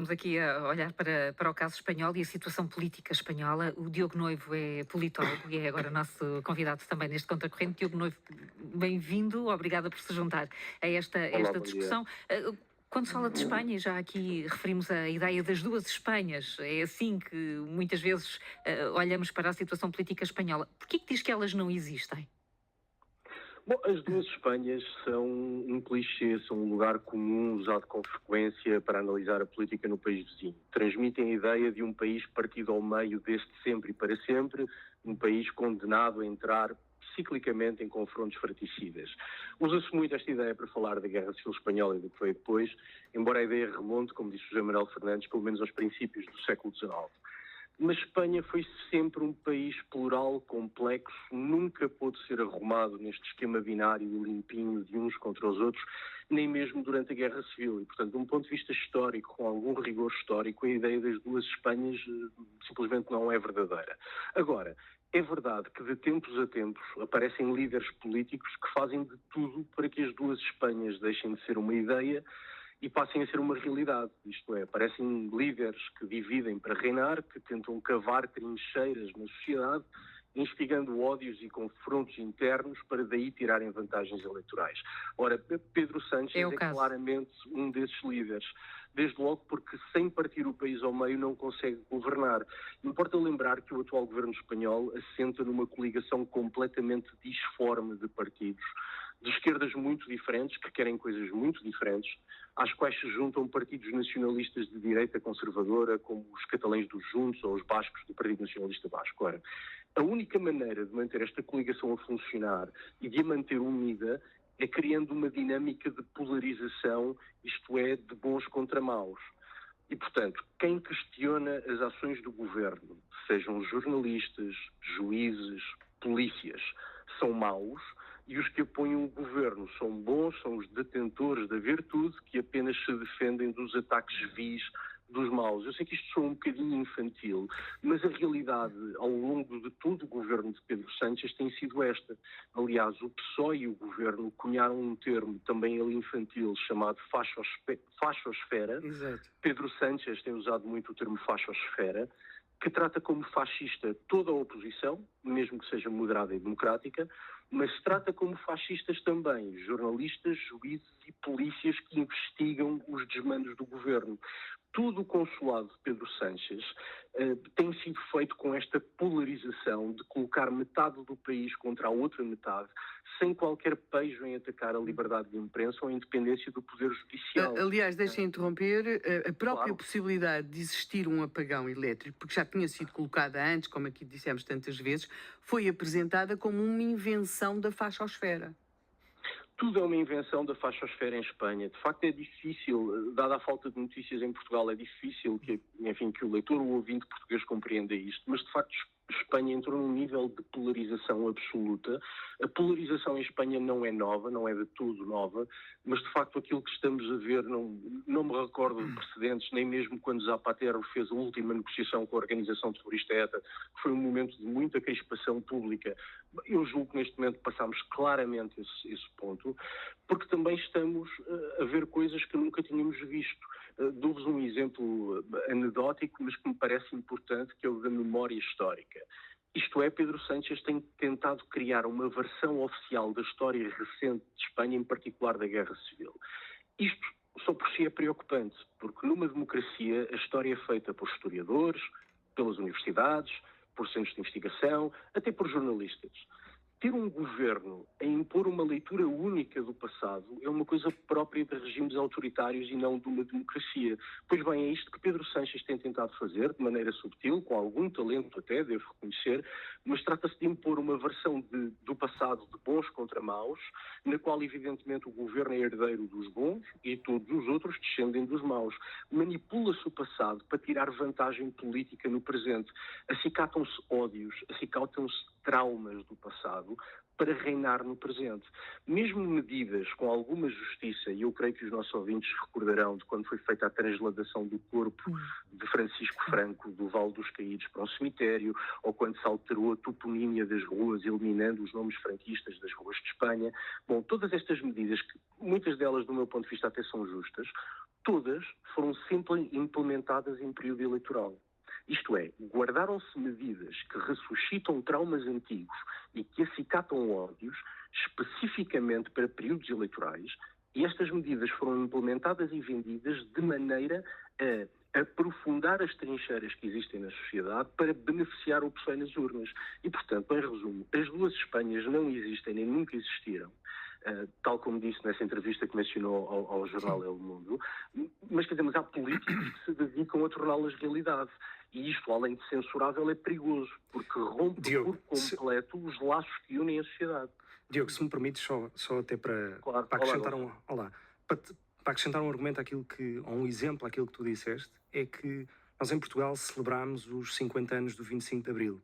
Estamos aqui a olhar para o caso espanhol e a situação política espanhola. O Diogo Noivo é politólogo e é agora nosso convidado também neste Contracorrente. Diogo Noivo, bem-vindo, obrigada por se juntar a esta, Olá, esta bom dia. discussão. Quando se fala de Espanha, e já aqui referimos a ideia das duas Espanhas, é assim que muitas vezes olhamos para a situação política espanhola. Porquê que diz que elas não existem? Bom, as duas Espanhas são um clichê, são um lugar comum usado com frequência para analisar a política no país vizinho. Transmitem a ideia de um país partido ao meio desde sempre e para sempre, um país condenado a entrar ciclicamente em confrontos fratricidas. Usa-se muito esta ideia para falar da Guerra Civil Espanhola e do que foi depois, embora a ideia remonte, como disse José Manuel Fernandes, pelo menos aos princípios do século XIX. Mas Espanha foi sempre um país plural, complexo, nunca pôde ser arrumado neste esquema binário e limpinho de uns contra os outros, nem mesmo durante a Guerra Civil. E, portanto, de um ponto de vista histórico, com algum rigor histórico, a ideia das duas Espanhas simplesmente não é verdadeira. Agora, é verdade que de tempos a tempos aparecem líderes políticos que fazem de tudo para que as duas Espanhas deixem de ser uma ideia e passem a ser uma realidade. Isto é, parecem líderes que dividem para reinar, que tentam cavar trincheiras na sociedade, instigando ódios e confrontos internos para daí tirarem vantagens eleitorais. Ora, Pedro É Sánchez o é caso. claramente um desses líderes. Desde logo porque, sem partir o país ao meio, não consegue governar. Importa lembrar que o atual governo espanhol assenta numa coligação completamente disforme de partidos, de esquerdas muito diferentes, que querem coisas muito diferentes, às quais se juntam partidos nacionalistas de direita conservadora, como os catalães dos Juntos ou os bascos do Partido Nacionalista Basco. Ora, a única maneira de manter esta coligação a funcionar e de a manter unida é criando uma dinâmica de polarização, isto é, de bons contra maus. E, portanto, quem questiona as ações do governo, sejam jornalistas, juízes, polícias, são maus, e os que apoiam o governo são bons, são os detentores da virtude que apenas se defendem dos ataques vis dos maus. Eu sei que isto soa um bocadinho infantil, mas a realidade ao longo de todo o governo de Pedro Sánchez tem sido esta. Aliás, o PSOE e o governo cunharam um termo, também ele infantil, chamado fachosfera. Exato. Pedro Sánchez tem usado muito o termo fachosfera, que trata como fascista toda a oposição, mesmo que seja moderada e democrática, mas trata como fascistas também jornalistas, juízes e polícias que investigam os desmandos do governo. Todo o consulado de Pedro Sánchez tem sido feito com esta polarização de colocar metade do país contra a outra metade, sem qualquer pejo em atacar a liberdade de imprensa ou a independência do poder judicial. Aliás, deixem interromper, a própria Claro. possibilidade de existir um apagão elétrico, porque já tinha sido colocada antes, como aqui dissemos tantas vezes, foi apresentada como uma invenção da fachosfera. Tudo é uma invenção da fachosfera em Espanha. De facto é difícil, dada a falta de notícias em Portugal, é difícil que o leitor ou o ouvinte português compreenda isto, mas de facto Espanha entrou num nível de polarização absoluta. A polarização em Espanha não é nova, não é de tudo nova, mas de facto aquilo que estamos a ver, não me recordo de precedentes, nem mesmo quando Zapatero fez a última negociação com a organização terrorista ETA, que foi um momento de muita crispação pública. Eu julgo que neste momento passamos claramente esse ponto, porque também estamos a ver coisas que nunca tínhamos visto. Dou-vos um exemplo anedótico, mas que me parece importante, que é o da memória histórica. Isto é, Pedro Sánchez tem tentado criar uma versão oficial da história recente de Espanha, em particular da Guerra Civil. Isto só por si é preocupante, porque numa democracia a história é feita por historiadores, pelas universidades, por centros de investigação, até por jornalistas. Ter um governo a impor uma leitura única do passado é uma coisa própria de regimes autoritários e não de uma democracia. Pois bem, é isto que Pedro Sánchez tem tentado fazer, de maneira subtil, com algum talento até, devo reconhecer, mas trata-se de impor uma versão do passado de bons contra maus, na qual evidentemente o governo é herdeiro dos bons e todos os outros descendem dos maus. Manipula-se o passado para tirar vantagem política no presente. Acicatam-se ódios, acicatam-se traumas do passado para reinar no presente. Mesmo medidas com alguma justiça, e eu creio que os nossos ouvintes recordarão de quando foi feita a transladação do corpo de Francisco Franco do Vale dos Caídos para um cemitério, ou quando se alterou a toponímia das ruas, eliminando os nomes franquistas das ruas de Espanha. Bom, todas estas medidas, que muitas delas, do meu ponto de vista, até são justas, todas foram sempre implementadas em período eleitoral. Isto é, guardaram-se medidas que ressuscitam traumas antigos e que acicatam ódios especificamente para períodos eleitorais, e estas medidas foram implementadas e vendidas de maneira a aprofundar as trincheiras que existem na sociedade para beneficiar o PSOE nas urnas. E, portanto, em resumo, as duas Espanhas não existem nem nunca existiram. Tal como disse nessa entrevista que mencionou ao jornal El Mundo, mas quer dizer, mas há políticos que se dedicam a torná-las realidade. E isto, além de censurável, é perigoso, porque rompe Diogo, por completo os laços que unem a sociedade. Diogo, se me permites, só até para, Claro. para acrescentar para acrescentar um argumento àquilo ou um exemplo àquilo que tu disseste, é que nós em Portugal celebramos os 50 anos do 25 de Abril.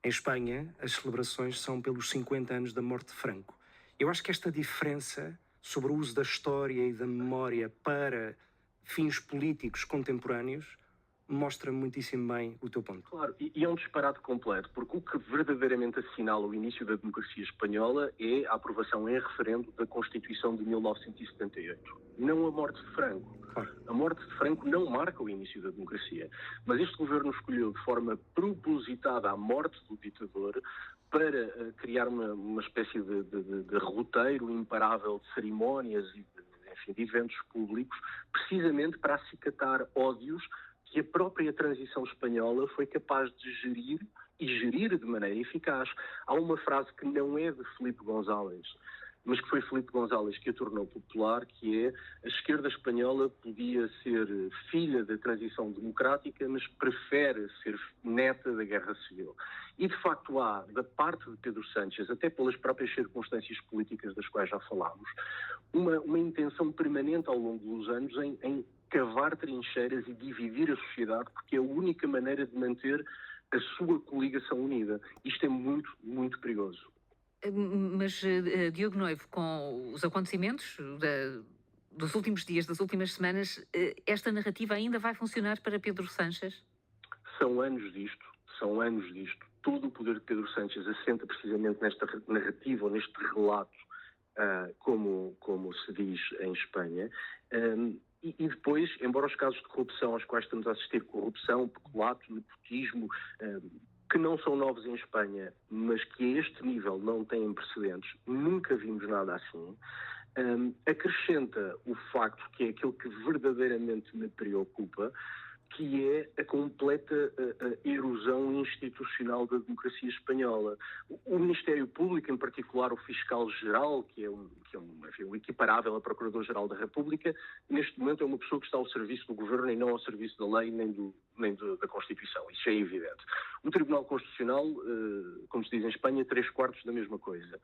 Em Espanha, as celebrações são pelos 50 anos da morte de Franco. Eu acho que esta diferença sobre o uso da história e da memória para fins políticos contemporâneos mostra muitíssimo bem o teu ponto. Claro, e é um disparate completo, porque o que verdadeiramente assinala o início da democracia espanhola é a aprovação em referendo da Constituição de 1978, não a morte de Franco. Claro. A morte de Franco não marca o início da democracia, mas este governo escolheu de forma propositada a morte do ditador para criar uma espécie de roteiro imparável de cerimónias e de eventos públicos, precisamente para acicatar ódios que a própria transição espanhola foi capaz de gerir e gerir de maneira eficaz. Há uma frase que não é de Filipe González, mas que foi Filipe González que a tornou popular, que é: a esquerda espanhola podia ser filha da transição democrática, mas prefere ser neta da guerra civil. E, de facto, há, da parte de Pedro Sánchez, até pelas próprias circunstâncias políticas das quais já falámos, uma intenção permanente ao longo dos anos em cavar trincheiras e dividir a sociedade, porque é a única maneira de manter a sua coligação unida. Isto é muito, muito perigoso. Mas, Diogo Noivo, com os acontecimentos dos últimos dias, das últimas semanas, esta narrativa ainda vai funcionar para Pedro Sánchez? São anos disto. Todo o poder de Pedro Sánchez assenta precisamente nesta narrativa, ou neste relato, como se diz em Espanha. E depois, embora os casos de corrupção aos quais estamos a assistir, corrupção, peculato, nepotismo, que não são novos em Espanha, mas que a este nível não têm precedentes, nunca vimos nada assim, acrescenta o facto, que é aquilo que verdadeiramente me preocupa, que é a completa erosão institucional da democracia espanhola. O Ministério Público, em particular o Fiscal-Geral, que é o equiparável a Procurador-Geral da República, neste momento é uma pessoa que está ao serviço do Governo e não ao serviço da lei nem da Constituição. Isso é evidente. O Tribunal Constitucional, como se diz em Espanha, 3/4 da mesma coisa.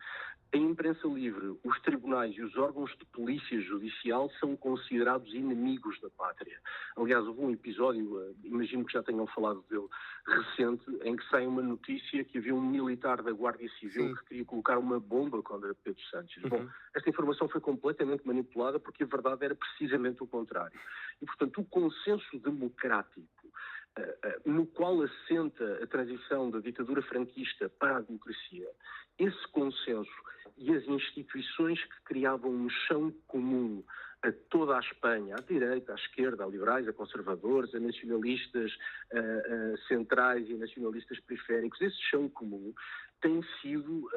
A imprensa livre, os tribunais e os órgãos de polícia judicial são considerados inimigos da pátria. Aliás, houve um episódio, imagino que já tenham falado dele, recente, em que sai uma notícia que havia um militar da Guardia Civil que queria colocar uma bomba contra Pedro Sánchez. Bom, esta informação foi completamente manipulada, porque a verdade era precisamente o contrário. E, portanto, o consenso democrático no qual assenta a transição da ditadura franquista para a democracia, esse consenso e as instituições que criavam um chão comum a toda a Espanha, à direita, à esquerda, a liberais, a conservadores, a nacionalistas centrais e a nacionalistas periféricos, esse chão comum tem sido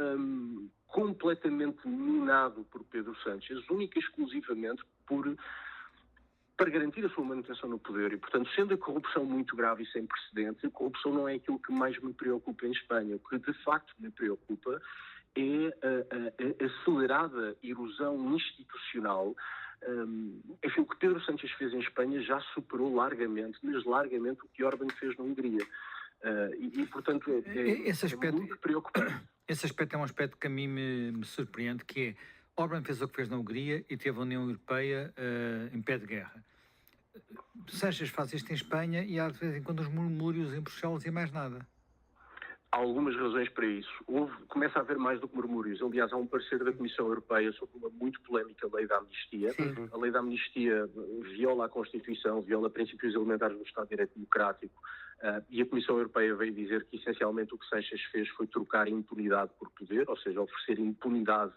completamente minado por Pedro Sánchez, única e exclusivamente para garantir a sua manutenção no poder. E, portanto, sendo a corrupção muito grave e sem precedentes, a corrupção não é aquilo que mais me preocupa em Espanha. O que de facto me preocupa é a acelerada erosão institucional. Enfim, o que Pedro Sánchez fez em Espanha já superou largamente, mas largamente, o que Orbán fez na Hungria. Portanto, é muito preocupante. Esse aspecto é um aspecto que a mim me surpreende, que é: Orbán fez o que fez na Hungria e teve a União Europeia em pé de guerra. Sánchez faz isto em Espanha e há de vez em quando uns murmúrios em Bruxelas e mais nada. Há algumas razões para isso. Começa a haver mais do que murmúrios. Aliás, há um parecer da Comissão Europeia sobre uma muito polémica lei da amnistia. Sim. A lei da amnistia viola a Constituição, viola princípios elementares do Estado de Direito Democrático, e a Comissão Europeia veio dizer que, essencialmente, o que Sánchez fez foi trocar impunidade por poder, ou seja, oferecer impunidade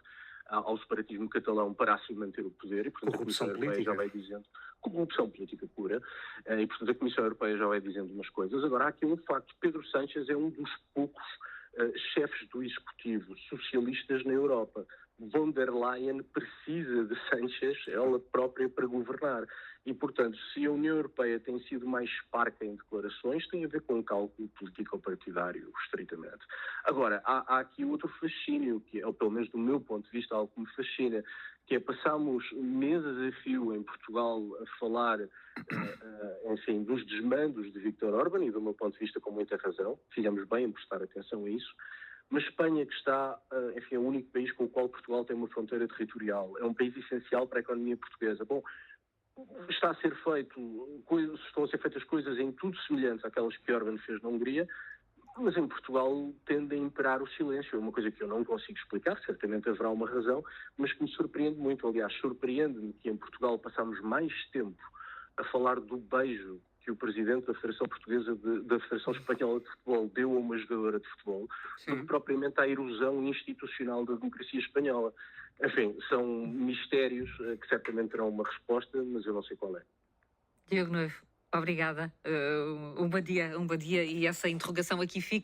ao separatismo catalão para assim manter o poder, e portanto a Corrupção Comissão Europeia já vai dizendo, corrupção política pura, e portanto a Comissão Europeia já vai dizendo umas coisas. Agora há aqui um facto: Pedro Sánchez é um dos poucos chefes do executivo socialistas na Europa. Von der Leyen precisa de Sánchez, ela própria, para governar. E, portanto, se a União Europeia tem sido mais parca em declarações, tem a ver com um cálculo político-partidário, estritamente. Agora, há aqui outro fascínio, que é, ou pelo menos do meu ponto de vista, algo que me fascina, que é passarmos meses a fio em Portugal a falar, enfim, dos desmandos de Viktor Orban, e do meu ponto de vista com muita razão, fizemos bem em prestar atenção a isso. Mas Espanha, que está, enfim, é o único país com o qual Portugal tem uma fronteira territorial, é um país essencial para a economia portuguesa. Bom, está a ser feito, estão a ser feitas coisas em tudo semelhantes àquelas que Orban fez na Hungria, mas em Portugal tende a imperar o silêncio. É uma coisa que eu não consigo explicar, certamente haverá uma razão, mas que me surpreende muito. Aliás, surpreende-me que em Portugal passamos mais tempo a falar do beijo que o presidente da Federação Portuguesa, da Federação Espanhola de Futebol deu a uma jogadora de futebol, do que propriamente à erosão institucional da democracia espanhola. Enfim, são mistérios que certamente terão uma resposta, mas eu não sei qual é. Diogo Noivo, obrigada. Um bom dia, e essa interrogação aqui fica.